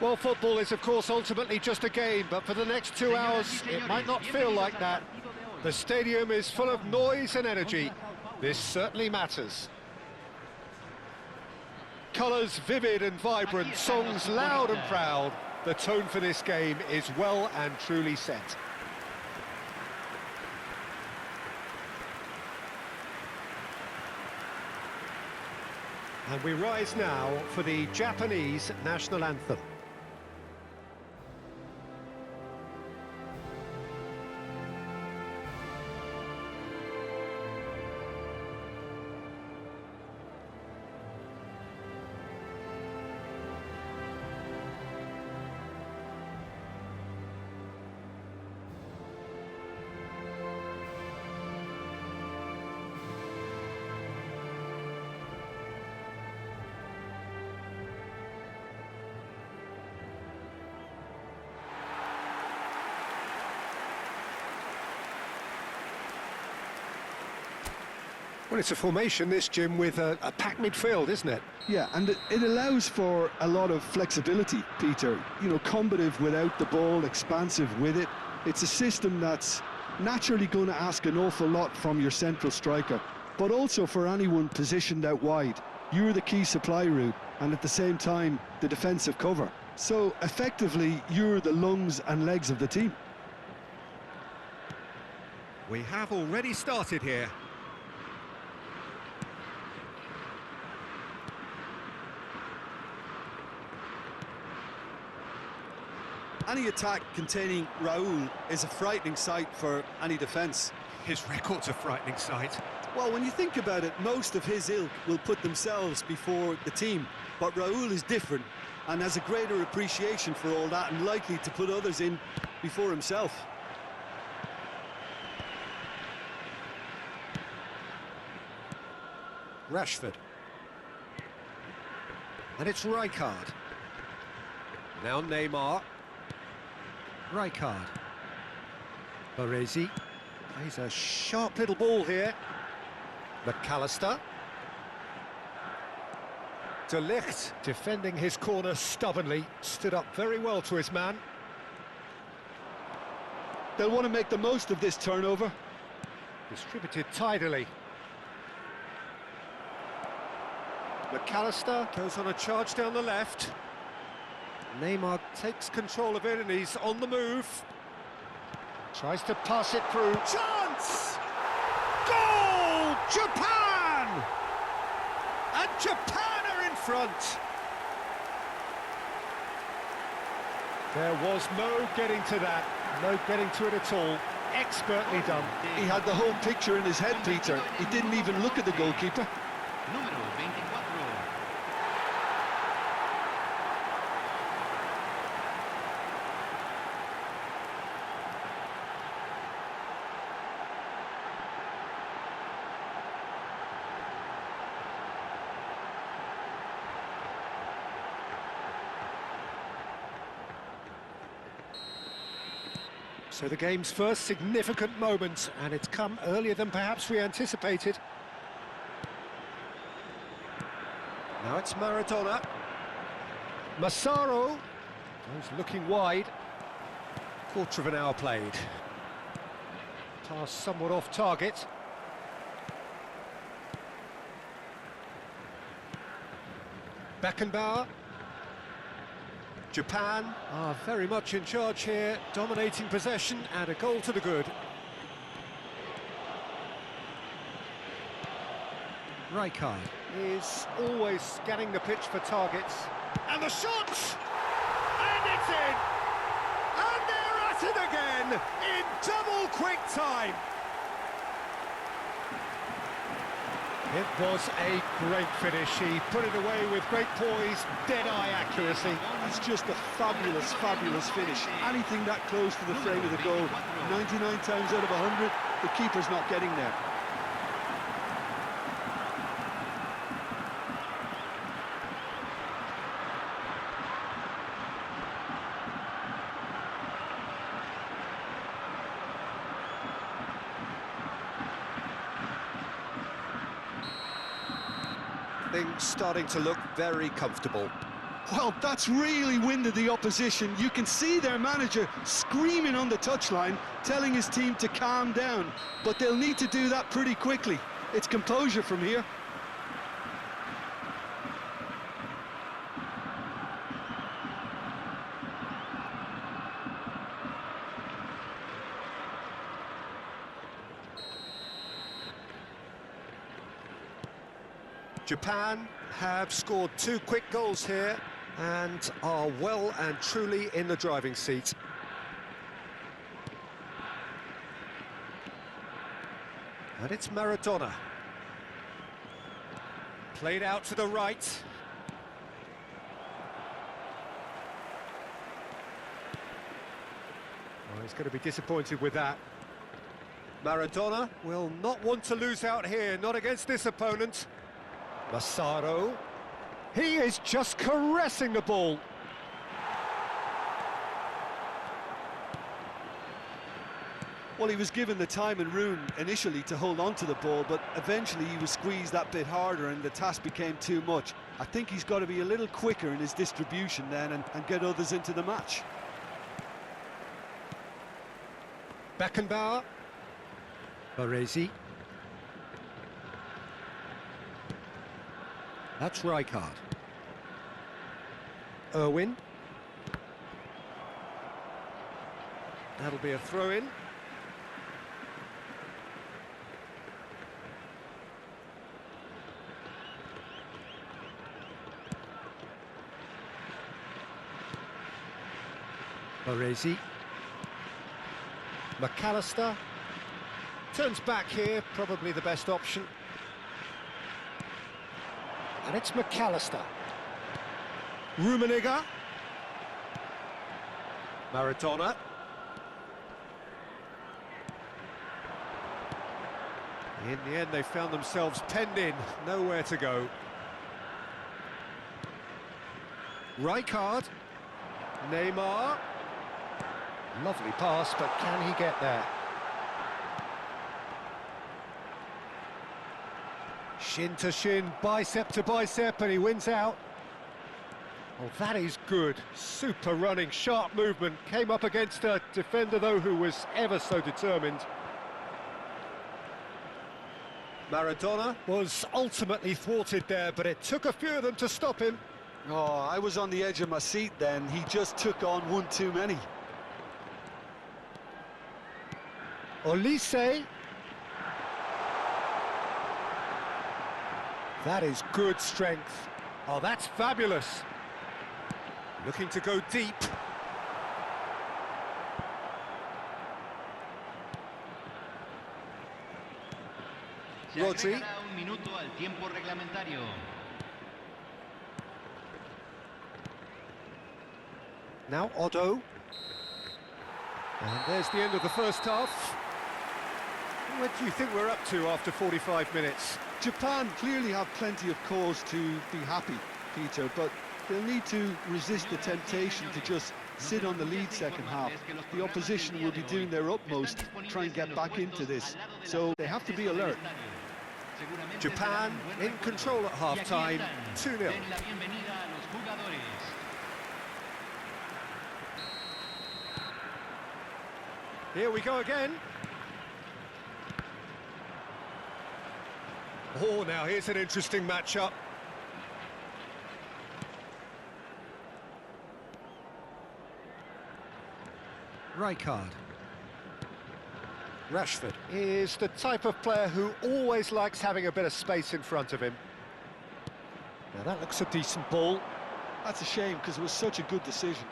Well, football is, of course, ultimately just a game, but for the next 2 hours, it might not feel like that. The stadium is full of noise and energy. This certainly matters. Colours vivid and vibrant, songs loud and proud. The tone for this game is well and truly set. And we rise now for the Japanese national anthem. Well, it's a formation, this, Jim, with a packed midfield, isn't it? Yeah, and it allows for a lot of flexibility, Peter. You know, combative without the ball, expansive with it. It's a system that's naturally going to ask an awful lot from your central striker, but also for anyone positioned out wide. You're the key supply route, and at the same time, the defensive cover. So, effectively, you're the lungs and legs of the team. We have already started here. Any attack containing Raul is a frightening sight for any defence. His record's a frightening sight. Well, when you think about it, most of his ilk will put themselves before the team. But Raul is different and has a greater appreciation for all that and likely to put others in before himself. Rashford. And it's Rijkaard. Now Neymar. Rijkaard. Baresi. He's a sharp little ball here. McAllister. De Ligt, defending his corner stubbornly, stood up very well to his man. They'll want to make the most of this turnover. Distributed tidily. McAllister goes on a charge down the left. Neymar takes control of it and he's on the move. Tries to pass it through. Chance! Goal! Japan! And Japan are in front. There was no getting to that. No getting to it at all. Expertly done. He had the whole picture in his head, Peter. He didn't even look at the goalkeeper. So the game's first significant moment, and it's come earlier than perhaps we anticipated. Now it's Maradona. Massaro goes looking wide. Quarter of an hour played. Pass somewhat off target. Beckenbauer. Japan are very much in charge here, dominating possession and a goal to the good. Rijkaard is always scanning the pitch for targets. And the shot! And it's in! And they're at it again in double quick time! It was a great finish. He put it away with great poise, dead-eye accuracy. It's just a fabulous, fabulous finish. Anything that close to the frame of the goal, 99 times out of 100, the keeper's not getting there. Things starting to look very comfortable. Well, that's really winded the opposition. You can see their manager screaming on the touchline, telling his team to calm down. But they'll need to do that pretty quickly. It's composure from here. Japan have scored 2 quick goals here and are well and truly in the driving seat. And it's Maradona. Played out to the right. Oh, he's going to be disappointed with that. Maradona will not want to lose out here, not against this opponent. Massaro. He is just caressing the ball. Well, he was given the time and room initially to hold on to the ball, but eventually he was squeezed that bit harder and the task became too much. I think he's got to be a little quicker in his distribution then and get others into the match. Beckenbauer. Baresi. That's Rijkaard. Irwin. That'll be a throw-in. Baresi. McAllister. Turns back here, probably the best option. And it's McAllister. Rummenigge. Maradona. In the end, they found themselves penned in, nowhere to go. Rijkaard. Neymar. Lovely pass, but can he get there? Shin to shin, bicep to bicep, and he wins out. Oh, that is good. Super running, sharp movement. Came up against a defender, though, who was ever so determined. Maradona was ultimately thwarted there, but it took a few of them to stop him. Oh, I was on the edge of my seat then. He just took on one too many. Olise. That is good strength. Oh, that's fabulous. Looking to go deep. Rodri. Now Otto. And there's the end of the first half. What do you think we're up to after 45 minutes? Japan clearly have plenty of cause to be happy, Peter, but they'll need to resist the temptation to just sit on the lead second half. The opposition will be doing their utmost to try and get back into this, so they have to be alert. Japan in control at half-time, 2-0. Here we go again. Oh, now here's an interesting matchup. Rijkaard. Rashford is the type of player who always likes having a bit of space in front of him. Now that looks a decent ball. That's a shame because it was such a good decision.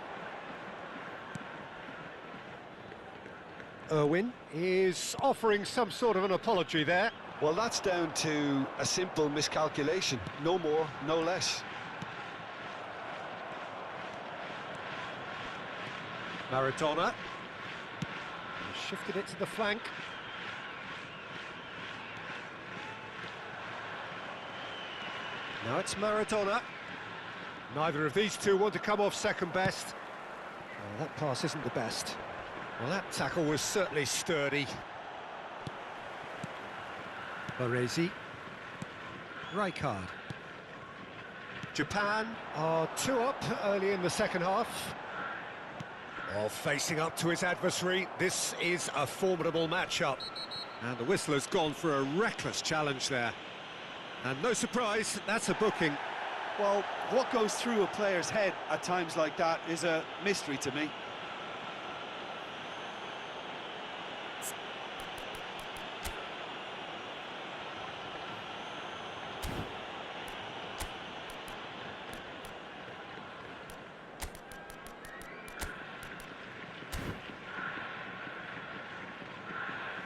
Irwin is offering some sort of an apology there. Well, that's down to a simple miscalculation. No more, no less. Maradona. Shifted it to the flank. Now it's Maradona. Neither of these two want to come off second best. Oh, that pass isn't the best. Well, that tackle was certainly sturdy. Baresi. Rijkaard. Japan are 2 up early in the second half. While facing up to his adversary, this is a formidable matchup. And the whistle has gone for a reckless challenge there. And no surprise, that's a booking. Well, what goes through a player's head at times like that is a mystery to me.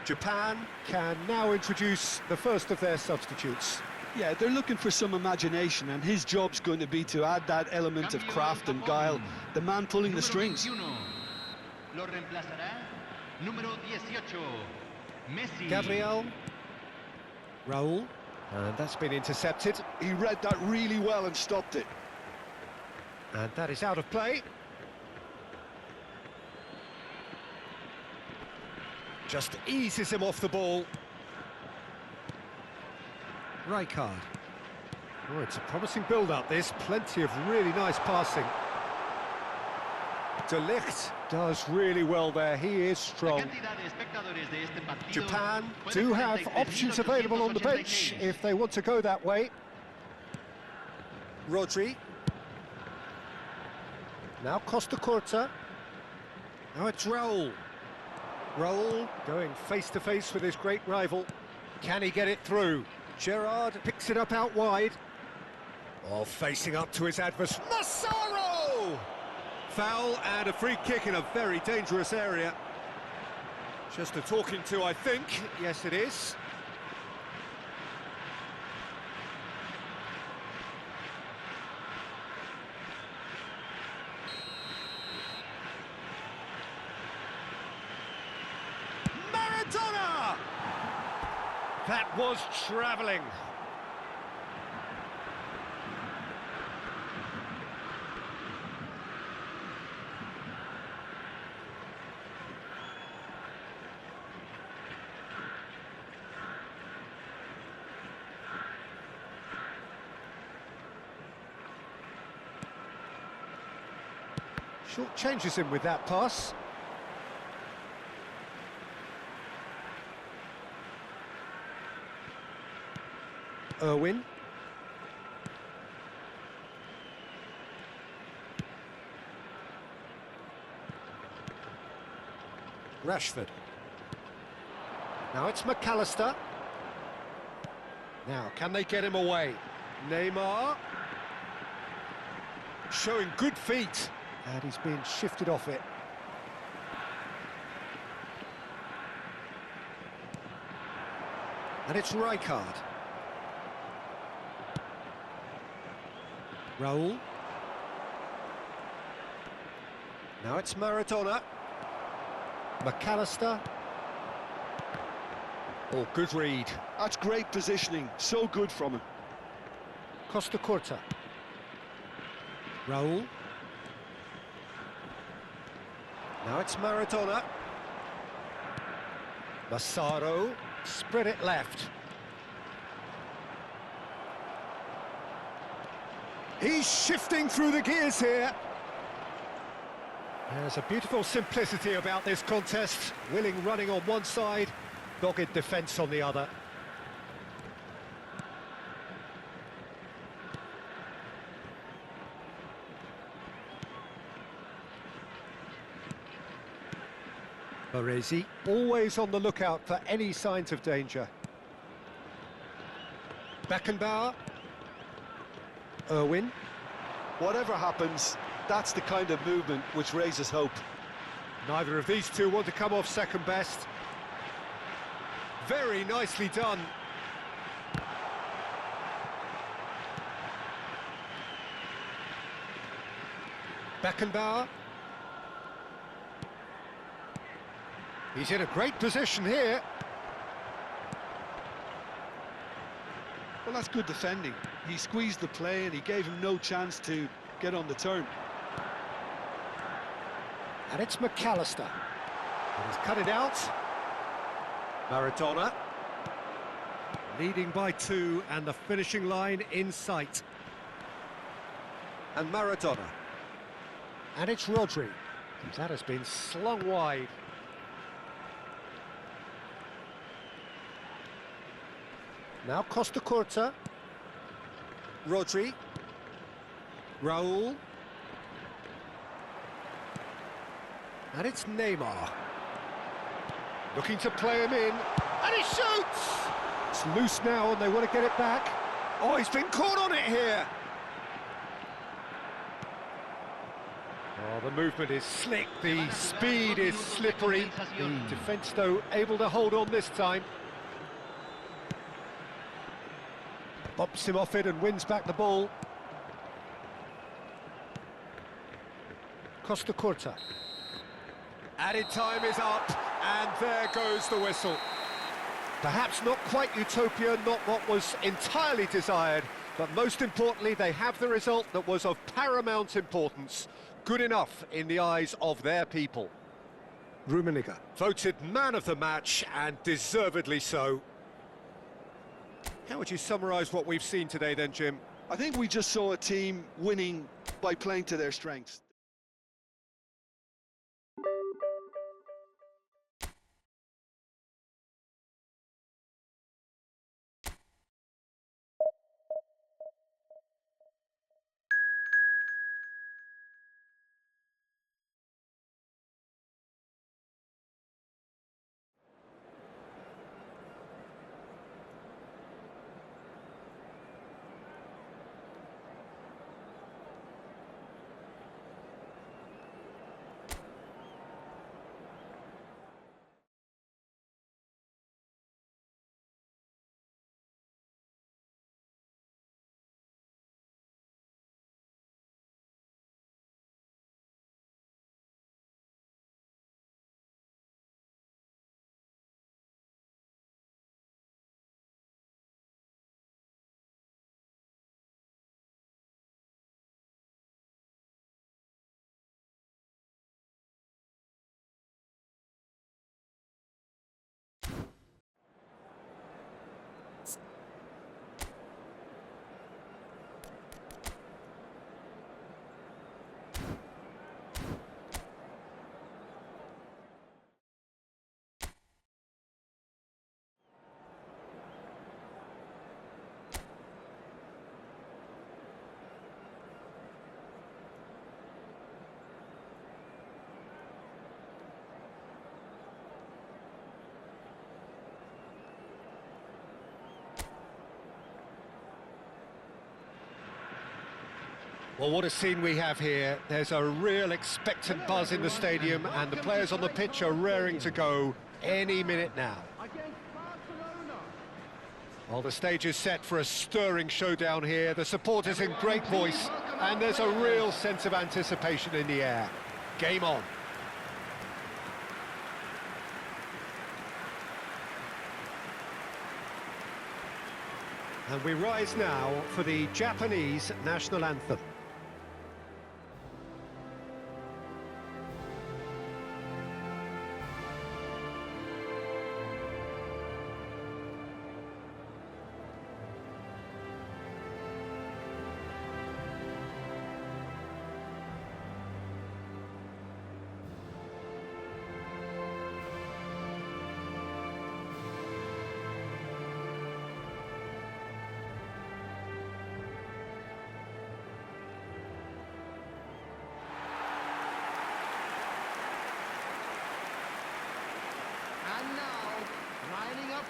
Japan can now introduce the first of their substitutes. Yeah, they're looking for some imagination, and his job's going to be to add that element of craft and guile, the man pulling the strings. Lo reemplazará número 18, Messi. Gabriel. Raul. And that's been intercepted. He read that really well and stopped it. And that is out of play. Just eases him off the ball. Rijkaard. Oh, it's a promising build-up, this. Plenty of really nice passing. De Ligt does really well there. He is strong. Japan do have options available on the bench if they want to go that way. Rodri. Now Costa Curta. Now it's Raul. Raul going face-to-face with his great rival. Can he get it through? Gerrard picks it up out wide. While facing up to his adversary. Massaro! Foul and a free kick in a very dangerous area. Just a talking to, I think. Yes, it is. Maradona! That was travelling. Short changes him with that pass. Irwin. Rashford. Now it's McAllister. Now, can they get him away? Neymar. Showing good feet. And he's being shifted off it. And it's Rijkaard. Raul. Now it's Maradona. McAllister. Oh, good read. That's great positioning, so good from him. Costa Curta. Raul. Now it's Maradona. Massaro. Spread it left. He's shifting through the gears here. There's a beautiful simplicity about this contest. Willing running on one side, dogged defence on the other. Baresi, always on the lookout for any signs of danger. Beckenbauer. Irwin. Whatever happens, that's the kind of movement which raises hope. Neither of these two want to come off second best. Very nicely done. Beckenbauer. He's in a great position here. Well, that's good defending. He squeezed the play and he gave him no chance to get on the turn. And it's McAllister. And he's cut it out. Maradona. Leading by 2 and the finishing line in sight. And Maradona. And it's Rodri. That has been slung wide. Now Costa Curta. Rodri. Raul. And it's Neymar. Looking to play him in. And he shoots! It's loose now and they want to get it back. Oh, he's been caught on it here. Oh, the movement is slick, the speed is slippery. The defence, though, able to hold on this time. Bumps him off it and wins back the ball. Costa Curta. Added time is up, and there goes the whistle. Perhaps not quite utopia, not what was entirely desired, but most importantly, they have the result that was of paramount importance. Good enough in the eyes of their people. Rummenigge voted man of the match, and deservedly so. How would you summarise what we've seen today then, Jim? I think we just saw a team winning by playing to their strengths. Well, what a scene we have here. There's a real expectant buzz in the stadium, and the players on the pitch are raring to go any minute now. Well, the stage is set for a stirring showdown here. The supporters in great voice, and there's a real sense of anticipation in the air. Game on. And we rise now for the Japanese national anthem.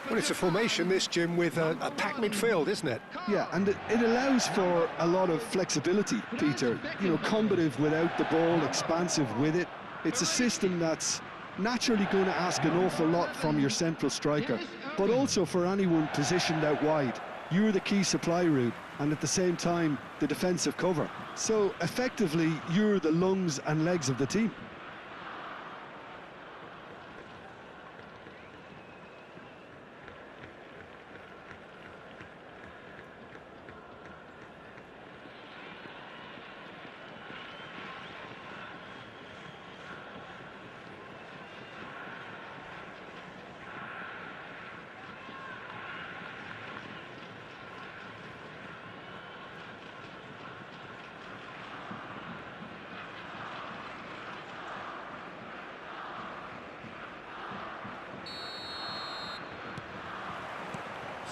Well, it's a formation, this, Jim, with a packed midfield, isn't it? Yeah, and it allows for a lot of flexibility, Peter. You know, combative without the ball, expansive with it. It's a system that's naturally going to ask an awful lot from your central striker, but also for anyone positioned out wide. You're the key supply route, and at the same time, the defensive cover. So, effectively, you're the lungs and legs of the team.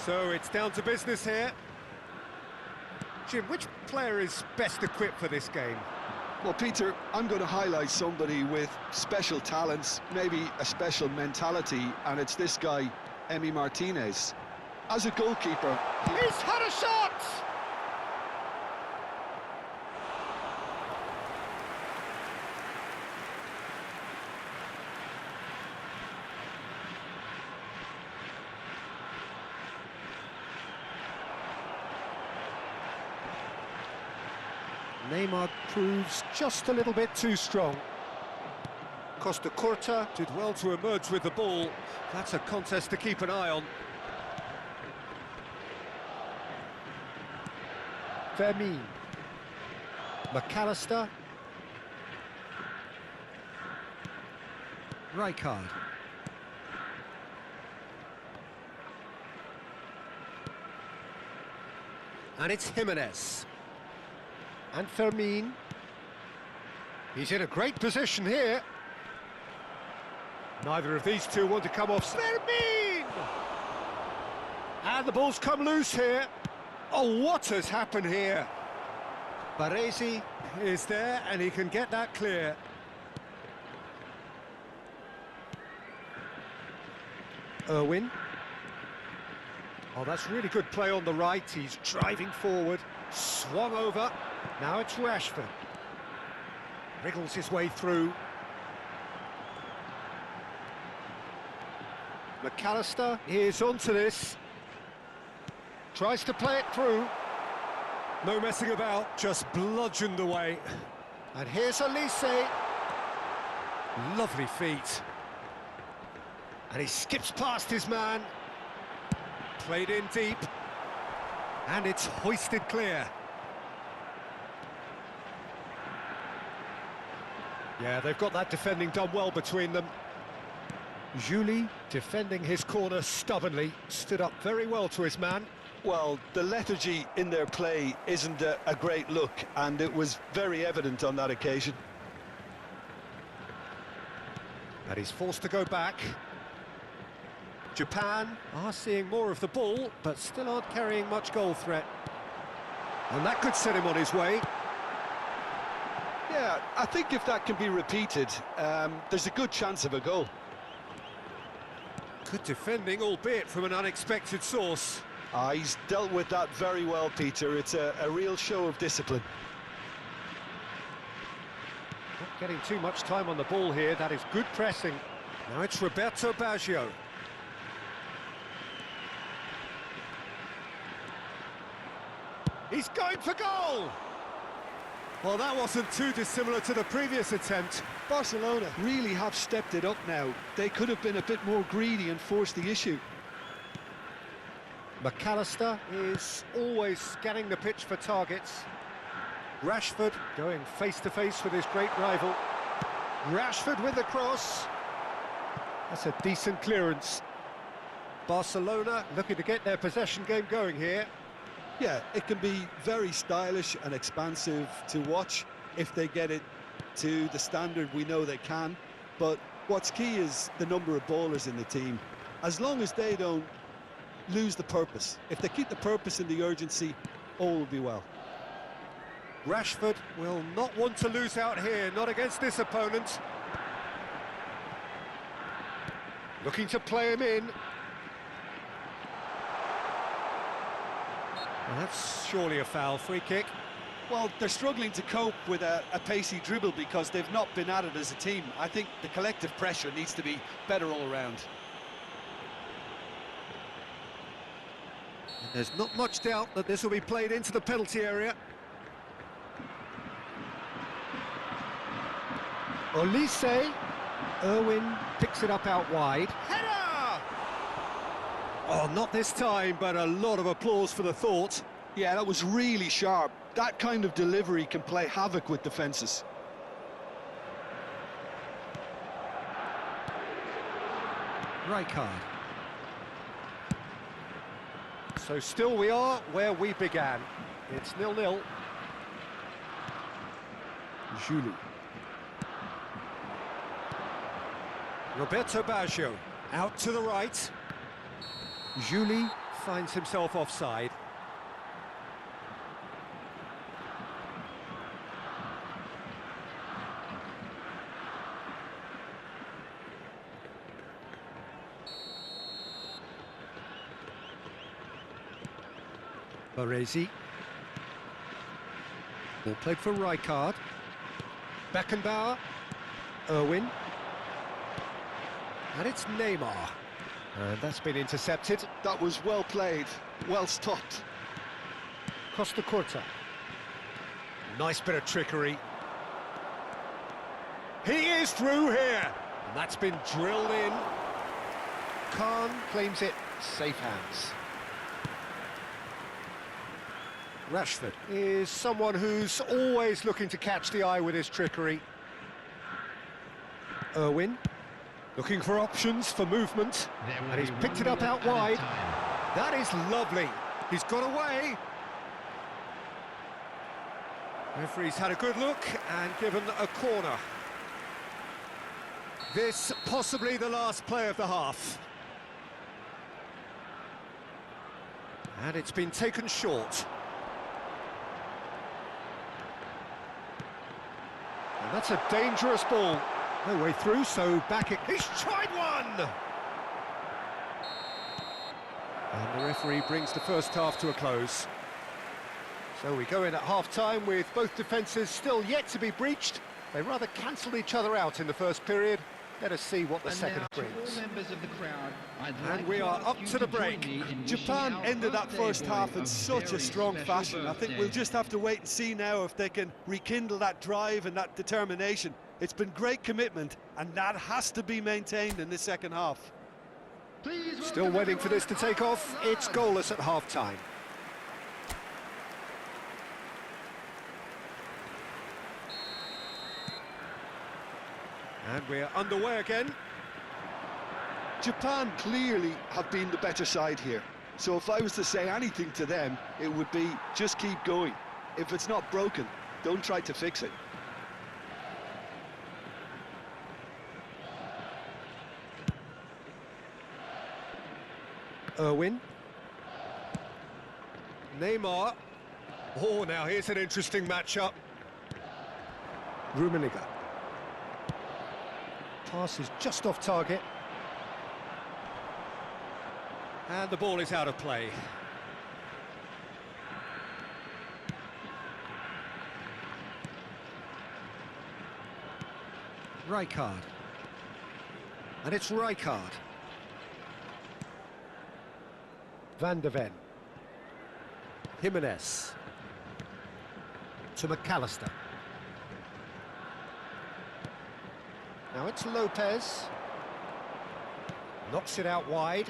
So it's down to business here. Jim, which player is best equipped for this game? Well, Peter, I'm going to highlight somebody with special talents, maybe a special mentality, and it's this guy, Emi Martinez. As a goalkeeper... He's had a shot! Neymar proves just a little bit too strong. Costa Curta did well to emerge with the ball. That's a contest to keep an eye on. Fermin. McAllister. Rijkaard. And it's Jimenez. And Fermin. He's in a great position here. Neither of these two want to come off. Fermin! And the ball's come loose here. Oh, what has happened here? Baresi is there and he can get that clear. Irwin. Oh, that's really good play on the right. He's driving forward, swung over. Now it's Rashford. Wriggles his way through. McAllister is onto this. Tries to play it through. No messing about, just bludgeoned away. And here's Elise. Lovely feet. And he skips past his man. Played in deep. And it's hoisted clear. Yeah, they've got that defending done well between them. Julie, defending his corner stubbornly, stood up very well to his man. Well, the lethargy in their play isn't a great look, and it was very evident on that occasion. And he's forced to go back. Japan are seeing more of the ball, but still aren't carrying much goal threat. And that could set him on his way. Yeah, I think if that can be repeated, there's a good chance of a goal. Good defending, albeit from an unexpected source. He's dealt with that very well, Peter. It's a real show of discipline. Not getting too much time on the ball here, that is good pressing. Now it's Roberto Baggio. He's going for goal! Well, that wasn't too dissimilar to the previous attempt. Barcelona really have stepped it up now. They could have been a bit more greedy and forced the issue. McAllister is always scanning the pitch for targets. Rashford going face-to-face with his great rival. Rashford with the cross. That's a decent clearance. Barcelona looking to get their possession game going here. Yeah, it can be very stylish and expansive to watch if they get it to the standard we know they can. But what's key is the number of ballers in the team. As long as they don't lose the purpose, if they keep the purpose and the urgency, all will be well. Rashford will not want to lose out here, not against this opponent. Looking to play him in. Well, that's surely a foul. Free kick. Well, they're struggling to cope with a pacey dribble because they've not been at it as a team. I think the collective pressure needs to be better all around. And there's not much doubt that this will be played into the penalty area. Olise. Irwin picks it up out wide. Header! Oh, not this time, but a lot of applause for the thought. Yeah, that was really sharp. That kind of delivery can play havoc with defences. Rijkaard. So still we are where we began. It's 0-0. Julie. Roberto Baggio out to the right. Julie finds himself offside. Baresi. Ball played for Rijkaard. Beckenbauer. Irwin. And it's Neymar. And that's been intercepted. That was well played, well stopped. Costa Curta. Nice bit of trickery. He is through here. And that's been drilled in. Khan claims it. Safe hands. Rashford is someone who's always looking to catch the eye with his trickery. Irwin, looking for options for movement, and he's picked it up out wide. That is lovely. He's got away. Referee's had a good look and given a corner. This possibly the last play of the half. And it's been taken short. And that's a dangerous ball. No way through, so back it... He's tried one! And the referee brings the first half to a close. So we go in at half-time with both defences still yet to be breached. They rather cancelled each other out in the first period. Let us see what the second brings. And we are up to the break. Japan ended that first half in such a strong fashion. I think we'll just have to wait and see now if they can rekindle that drive and that determination. It's been great commitment, and that has to be maintained in the second half. Still waiting for this to take off. It's goalless at half-time. And we're underway again. Japan clearly have been the better side here. So if I was to say anything to them, it would be just keep going. If it's not broken, don't try to fix it. Irwin. Neymar. Oh, now here's an interesting matchup. Rummenigge. Pass is just off target. And the ball is out of play. Rijkaard. And it's Rijkaard. Van de Ven. Jimenez. To McAllister. Now it's Lopez. Knocks it out wide.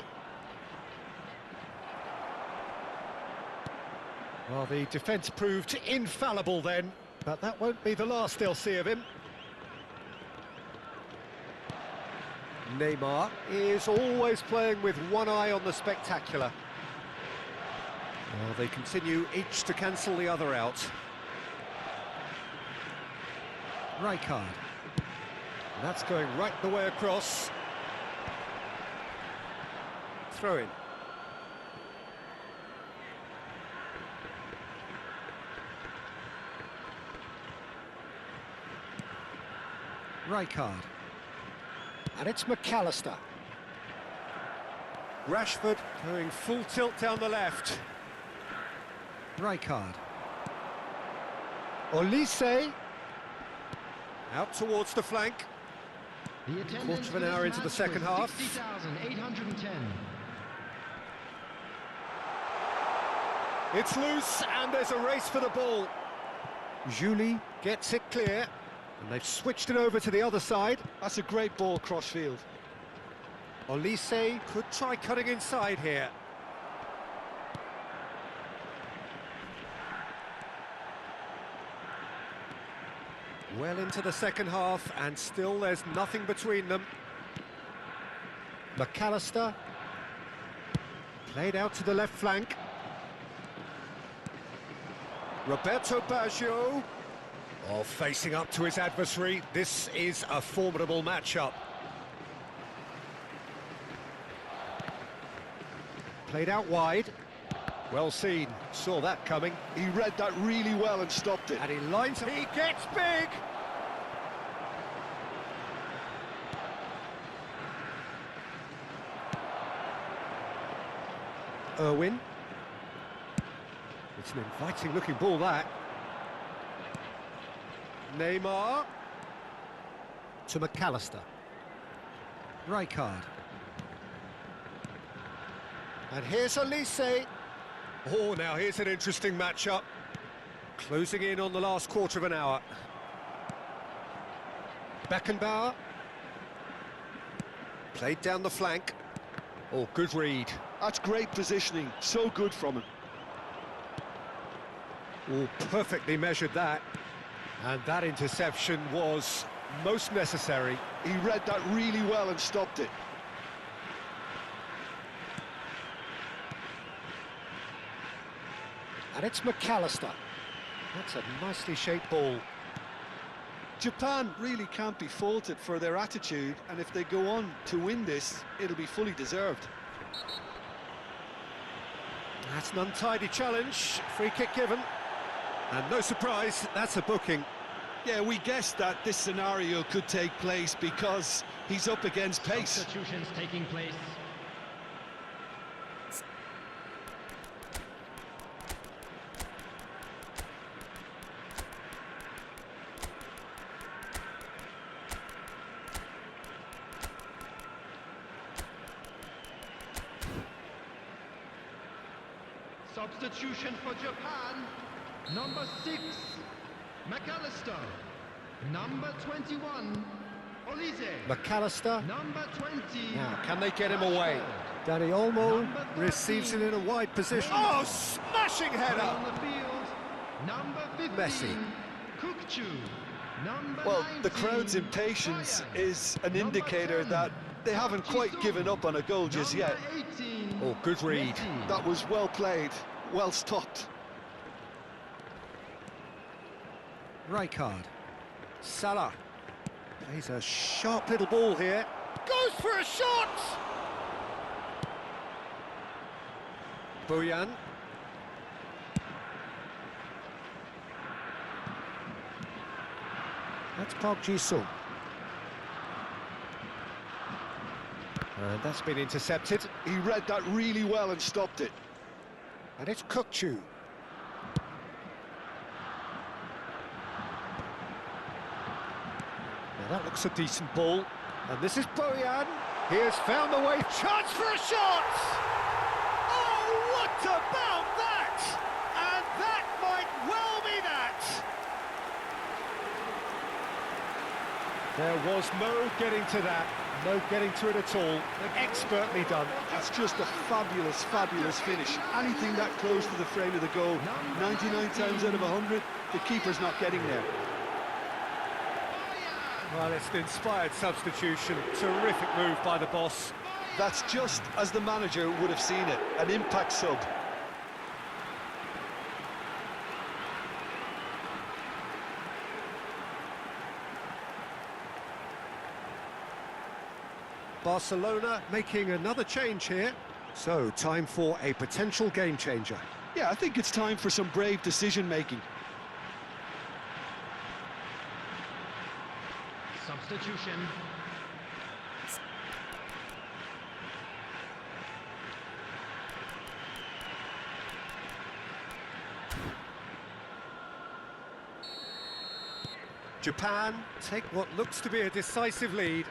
Well, the defence proved infallible then, but that won't be the last they'll see of him. Neymar is always playing with one eye on the spectacular. Well, they continue each to cancel the other out. Rijkaard. That's going right the way across. Throw in. Rijkaard. And it's McAllister. Rashford going full tilt down the left. Rijkaard. Olise. Out towards the flank. Quarter of an hour into the second half. 60,810. It's loose and there's a race for the ball. Julie gets it clear. And they've switched it over to the other side. That's a great ball cross-field. Olise could try cutting inside here. Well into the second half, and still there's nothing between them. McAllister. Played out to the left flank. Roberto Baggio. Oh, facing up to his adversary. This is a formidable matchup. Played out wide. Well seen, saw that coming. He read that really well and stopped it. And he lines up. He gets big! Irwin. It's an inviting looking ball, that. Neymar. To McAllister. Rijkaard. And here's Elise. Oh, now here's an interesting matchup. Closing in on the last quarter of an hour. Beckenbauer. Played down the flank. Oh, good read. That's great positioning, so good from him. Oh, perfectly measured that. And that interception was most necessary. He read that really well and stopped it. And it's McAllister. That's a nicely shaped ball. Japan really can't be faulted for their attitude, and if they go on to win this, it'll be fully deserved. That's an untidy challenge. Free kick given. And no surprise, that's a booking. Yeah, we guessed that this scenario could take place because he's up against pace. Substitutions taking place. Substitution for Japan. Number 6, McAllister. Number 21, Olise. McAllister. Number 20. Now, can they get him away? Danny Olmo receives it in a wide position. Oh, smashing header! On the field, number 15, Messi. Kukcu. Number Well, 19, the crowd's impatience Bayern. is an Number indicator 10, that they haven't quite given up on a goal just yet. Number 18, Oh, good read. Messi. That was well played, well stopped. Rijkaard. Salah. Plays a sharp little ball here. Goes for a shot! Boyan. That's Park Ji-sung. And that's been intercepted. He read that really well and stopped it. And it's Kukcu. Now that looks a decent ball. And this is Boyan. He has found the way. Chance for a shot! Oh, what about that? And that might well be that. There was no getting to that. No getting to it at all. Expertly done. That's just a fabulous, fabulous finish. Anything that close to the frame of the goal, 99 times out of 100, the keeper's not getting there. Well, it's an inspired substitution. Terrific move by the boss. That's just as the manager would have seen it, an impact sub. Barcelona making another change here. So, time for a potential game changer. Yeah, I think it's time for some brave decision-making. Substitution. Japan take what looks to be a decisive lead.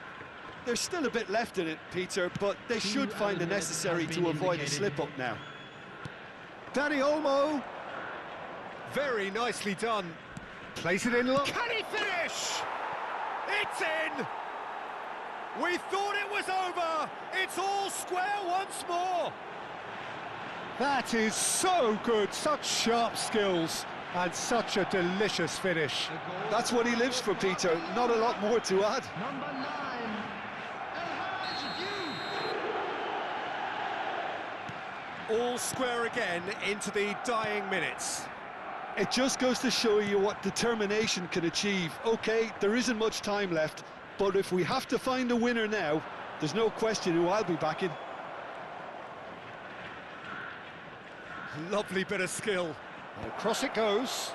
There's still a bit left in it, Peter, but they should find the necessary to avoid a slip-up now. Danny Olmo. Very nicely done. Plays it in. Can he finish? It's in! We thought it was over! It's all square once more! That is so good, such sharp skills, and such a delicious finish. That's what he lives for, Peter. Not a lot more to add. Number 9, All square again into the dying minutes. It just goes to show you what determination can achieve. OK, there isn't much time left, but if we have to find a winner now, there's no question who I'll be backing. Lovely bit of skill. And across it goes.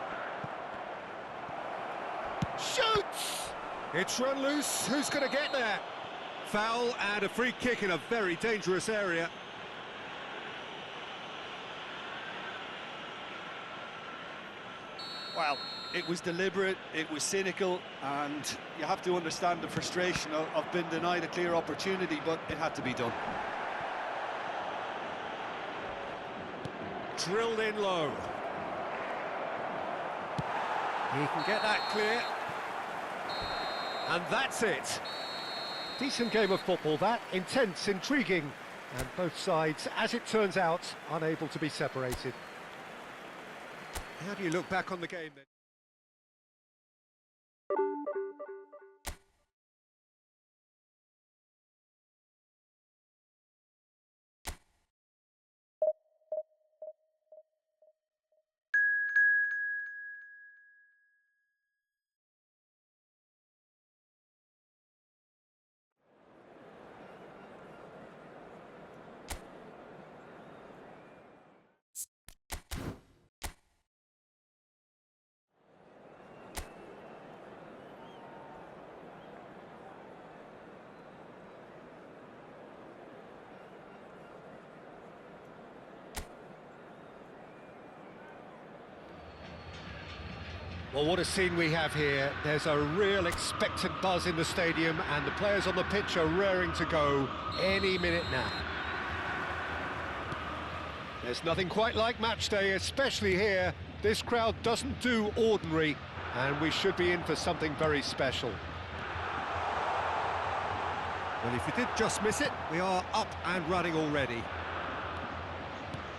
Shoots! It's run loose. Who's going to get there? Foul and a free kick in a very dangerous area. Well, it was deliberate, it was cynical, and you have to understand the frustration of being denied a clear opportunity, but it had to be done. Drilled in low. He can get that clear. And that's it. Decent game of football, that. Intense, intriguing. And both sides, as it turns out, unable to be separated. How do you look back on the game then? Well, what a scene we have here. There's a real expectant buzz in the stadium and the players on the pitch are raring to go any minute now. There's nothing quite like match day, especially here. This crowd doesn't do ordinary, and we should be in for something very special. Well, if you did just miss it, we are up and running already.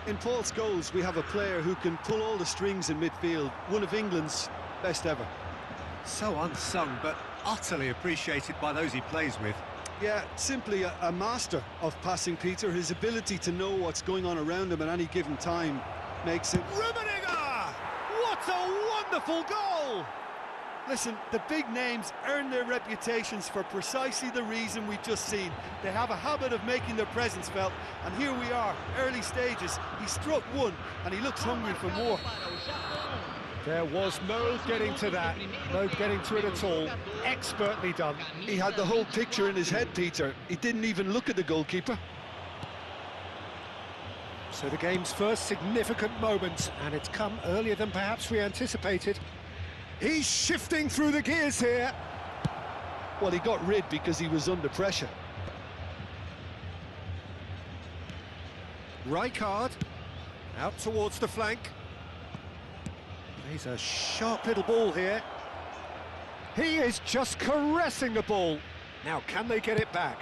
In Paul's goals, we have a player who can pull all the strings in midfield, one of England's best ever. So unsung, but utterly appreciated by those he plays with. Yeah, simply a master of passing, Peter. His ability to know what's going on around him at any given time makes it... Rummenigge! What a wonderful goal! Listen, the big names earn their reputations for precisely the reason we've just seen. They have a habit of making their presence felt, and here we are, early stages. He struck one, and he looks hungry for more. There was no getting to that, no getting to it at all. Expertly done. He had the whole picture in his head, Peter. He didn't even look at the goalkeeper. So the game's first significant moment, and it's come earlier than perhaps we anticipated. He's shifting through the gears here. Well, he got rid because he was under pressure. Rijkaard, out towards the flank. He's a sharp little ball here. He is just caressing the ball. Now, can they get it back?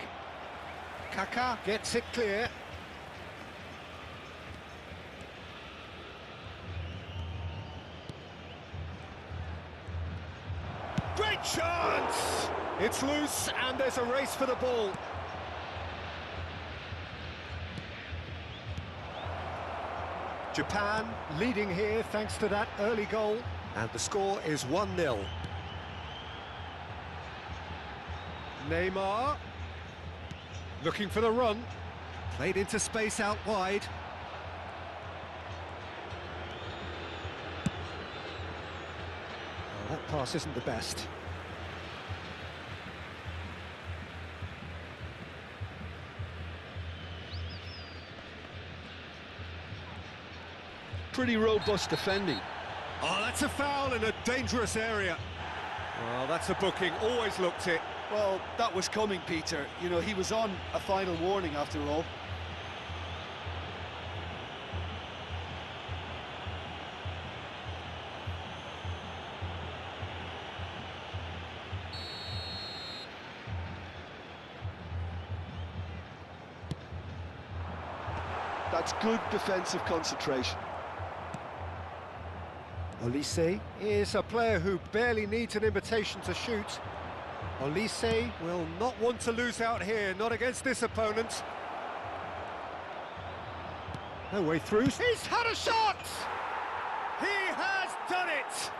Kaká gets it clear. Great chance! It's loose and there's a race for the ball. Japan leading here thanks to that early goal, and the score is 1-0. Neymar looking for the run, played into space out wide. Oh, that pass isn't the best. Pretty robust defending. Oh, that's a foul in a dangerous area. Well, that's a booking, always looked it. Well, that was coming, Peter. You know, he was on a final warning after all. That's good defensive concentration. Olise is a player who barely needs an invitation to shoot. Olise will not want to lose out here, not against this opponent. No way through. He's had a shot! He has done it!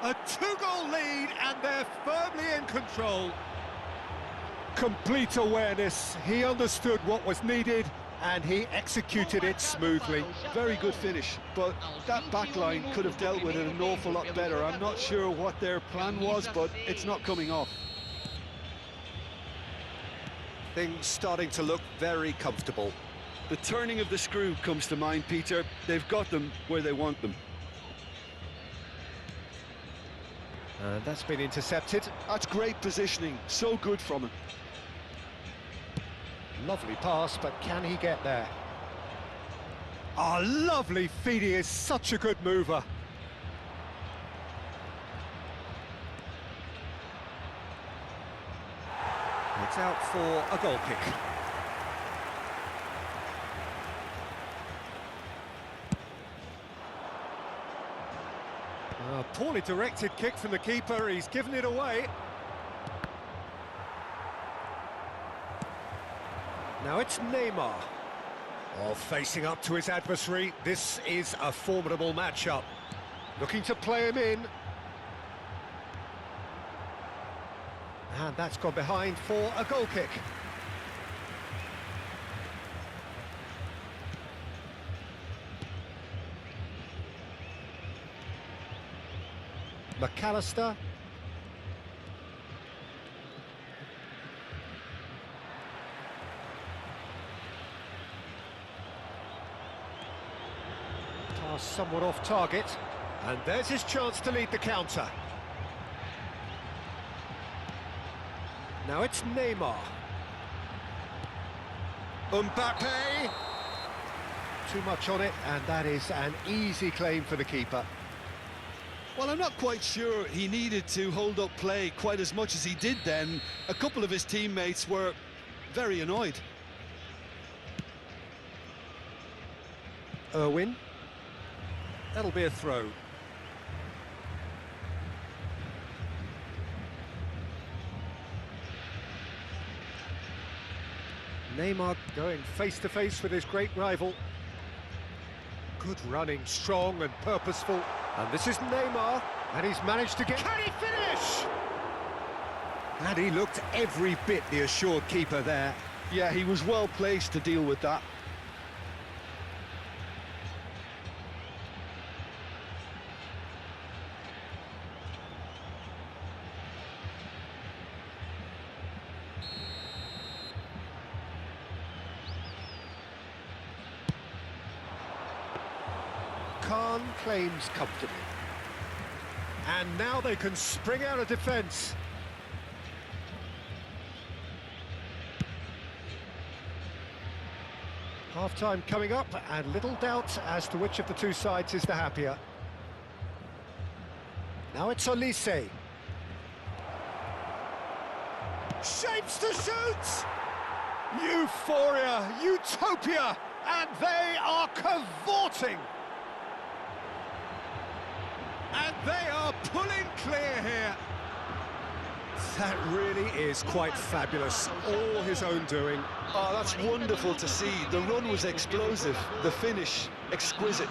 A two-goal lead and they're firmly in control. Complete awareness. He understood what was needed and he executed it smoothly. Very good finish, but that back line could have dealt with it an awful lot better. I'm not sure what their plan was, but it's not coming off. Things starting to look very comfortable. The turning of the screw comes to mind, Peter. They've got them where they want them. And that's been intercepted. That's great positioning, so good from him. Lovely pass, but can he get there? Ah, lovely feed, he is such a good mover. It's out for a goal kick. A poorly directed kick from the keeper, he's given it away. Now it's Neymar. Oh, facing up to his adversary, this is a formidable matchup. Looking to play him in. And that's gone behind for a goal kick. McAllister. Pass somewhat off target. And there's his chance to lead the counter. Now it's Neymar. Mbappe. Too much on it, and that is an easy claim for the keeper. Well, I'm not quite sure he needed to hold up play quite as much as he did then. A couple of his teammates were very annoyed. Irwin. That'll be a throw. Neymar going face-to-face with his great rival. Good running, strong and purposeful. And this is Neymar, and he's managed to get... Can he finish? And he looked every bit the assured keeper there. Yeah, he was well placed to deal with that. Khan claims comfortably. And now they can spring out of defence. Half-time coming up, and little doubt as to which of the two sides is the happier. Now it's Olise. Shapes to shoot! Euphoria, utopia, and they are cavorting! And they are pulling clear here. That really is quite fabulous, all his own doing. Oh, that's wonderful to see. The run was explosive, the finish exquisite.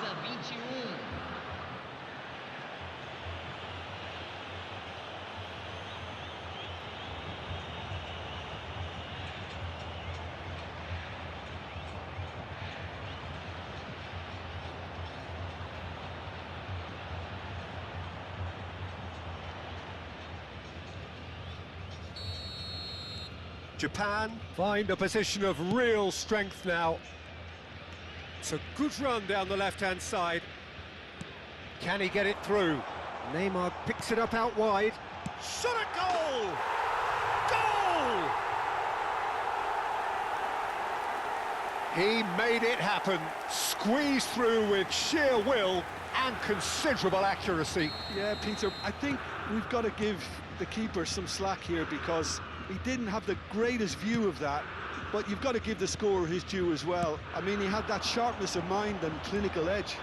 Japan find a position of real strength now. It's a good run down the left-hand side. Can he get it through? Neymar picks it up out wide. Shot a goal! Goal! He made it happen. Squeezed through with sheer will and considerable accuracy. Yeah, Peter, I think we've got to give the keeper some slack here because he didn't have the greatest view of that, but you've got to give the scorer his due as well. I mean, he had that sharpness of mind and clinical edge.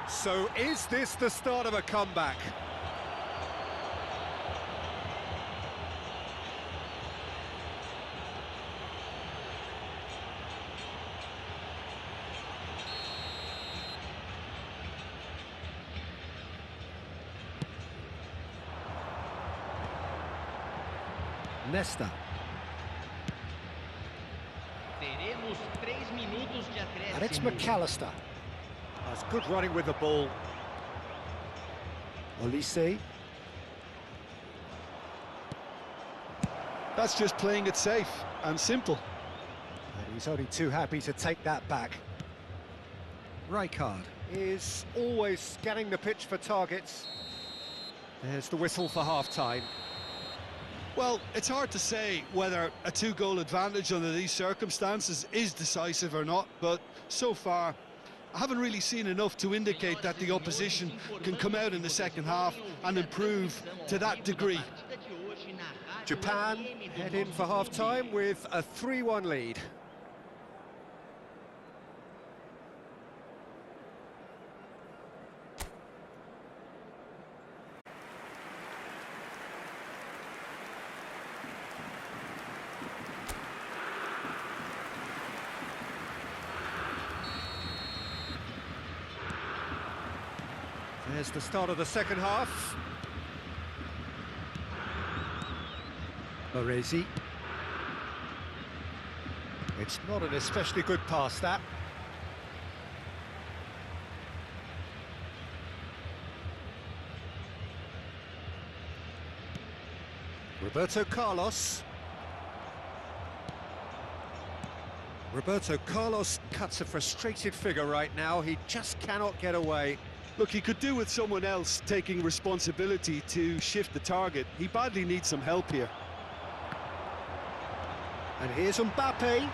So is this the start of a comeback? Nesta. Temos 3 minutos de acréscimo. And it's McAllister. That's good running with the ball. Olise. That's just playing it safe and simple. And he's only too happy to take that back. Rijkaard is always scanning the pitch for targets. There's the whistle for half-time. Well, it's hard to say whether a two-goal advantage under these circumstances is decisive or not, but so far I haven't really seen enough to indicate that the opposition can come out in the second half and improve to that degree. Japan head in for half-time with a 3-1 lead. There's the start of the second half. Baresi. It's not an especially good pass, that. Roberto Carlos. Roberto Carlos cuts a frustrated figure right now. He just cannot get away. Look, he could do with someone else taking responsibility to shift the target. He badly needs some help here. And here's Mbappe.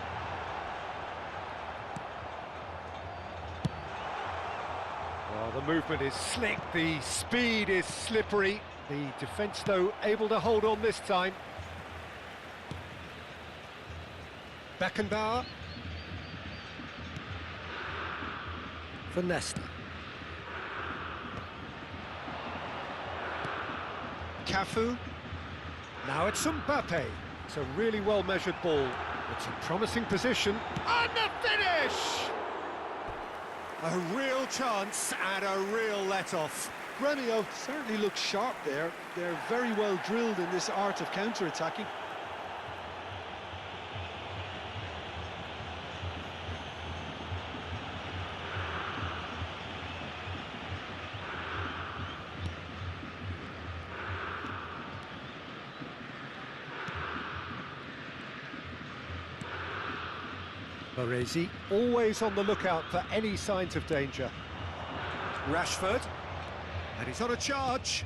Well, the movement is slick, the speed is slippery. The defence, though, able to hold on this time. Beckenbauer. For Nesta. Cafu. Now it's Mbappe. It's a really well-measured ball. It's a promising position. And the finish! A real chance and a real let-off. Gremio certainly looks sharp there. They're very well drilled in this art of counter-attacking. Baresi, always on the lookout for any signs of danger. Rashford, and he's on a charge.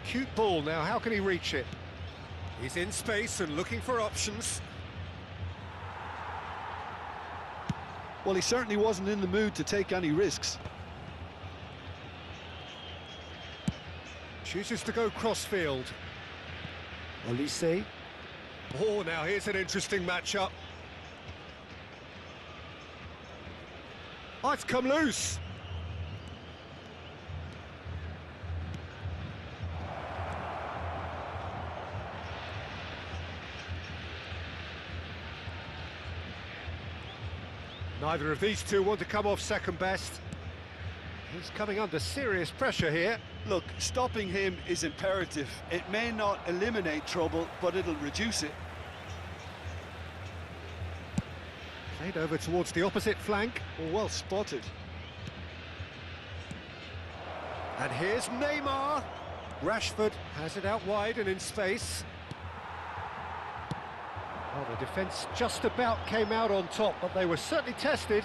Cute ball now, how can he reach it? He's in space and looking for options. Well, he certainly wasn't in the mood to take any risks. Chooses to go crossfield. Olise. Oh, now here's an interesting matchup. Oh, it's come loose. Neither of these two want to come off second best. He's coming under serious pressure here. Look, stopping him is imperative. It may not eliminate trouble, but it'll reduce it. Played over towards the opposite flank. Well spotted. And here's Neymar. Rashford has it out wide and in space. Well, the defence just about came out on top, but they were certainly tested.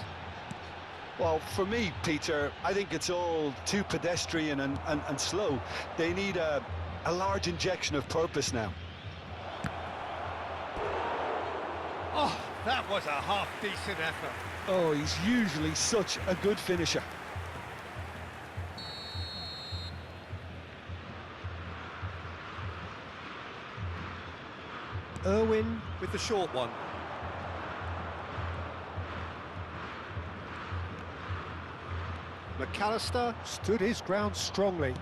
Well, for me, Peter, I think it's all too pedestrian and slow. They need a large injection of purpose now. Oh, that was a half-decent effort. Oh, he's usually such a good finisher. Irwin with the short one. McAllister stood his ground strongly.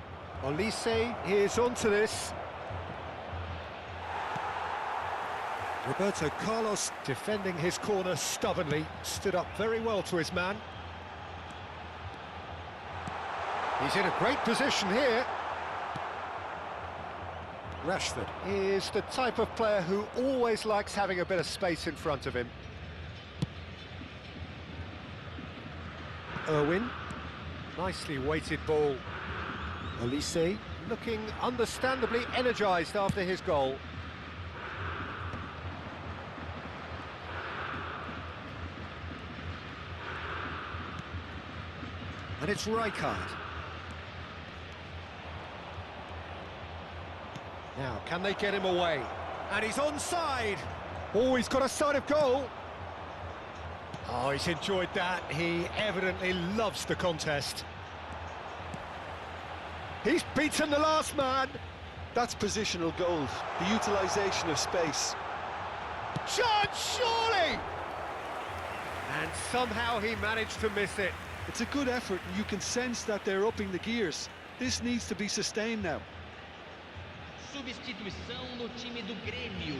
Olise is onto this. Roberto Carlos defending his corner stubbornly, stood up very well to his man. He's in a great position here. Rashford is the type of player who always likes having a bit of space in front of him. Irwin. Nicely weighted ball. Olise looking understandably energised after his goal. And it's Rijkaard. Now, can they get him away? And he's onside! Oh, he's got a sight of goal! Oh, he's enjoyed that. He evidently loves the contest. He's beaten the last man! That's positional goals, the utilisation of space. Chance, surely! And somehow he managed to miss it. It's a good effort, and you can sense that they're upping the gears. This needs to be sustained now. Substituição no time do Grêmio.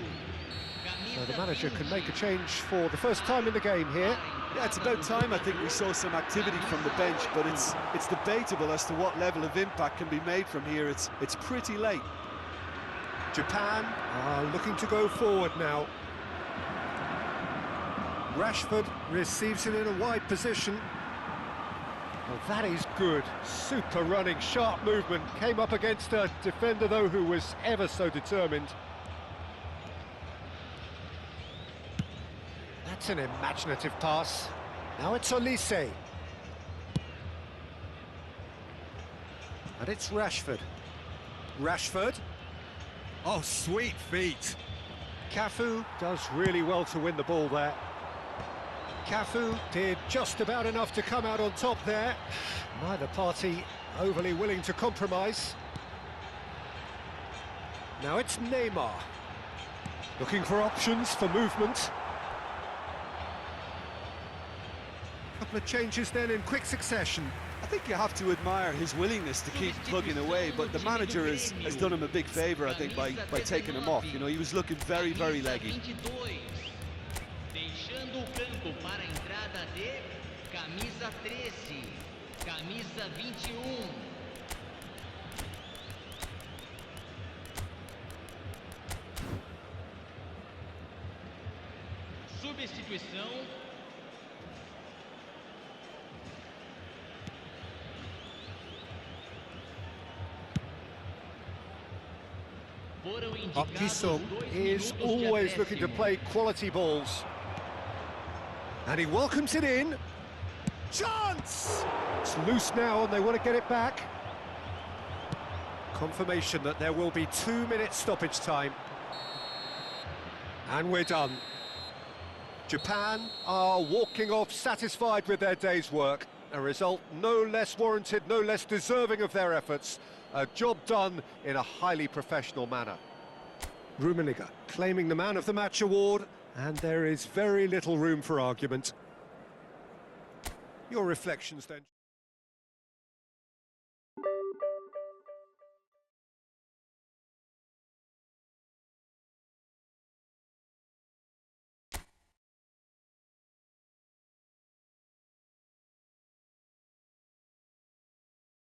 So the manager can make a change for the first time in the game here. Yeah, it's about time I think we saw some activity from the bench, but it's debatable as to what level of impact can be made from here. It's pretty late. Japan are looking to go forward now. Rashford receives it in a wide position. Well, that is good. Super running, sharp movement. Came up against a defender, though, who was ever so determined. That's an imaginative pass. Now it's Olise. And it's Rashford. Rashford. Oh, sweet feet. Cafu does really well to win the ball there. Cafu did just about enough to come out on top there. Neither party overly willing to compromise. Now it's Neymar. Looking for options for movement. Couple of changes then in quick succession. I think you have to admire his willingness to keep plugging away, but the manager has done him a big favour, I think, by taking him off. You know, he was looking very, very leggy. Deixando o campo para a entrada de camisa 13, camisa 21. Substituição. Kisung is always looking to play quality balls. And he welcomes it in. Chance! It's loose now and they want to get it back. Confirmation that there will be 2 minutes stoppage time. And we're done. Japan are walking off satisfied with their day's work. A result no less warranted, no less deserving of their efforts. A job done in a highly professional manner. Rummenigge claiming the Man of the Match award, and there is very little room for argument. Your reflections then?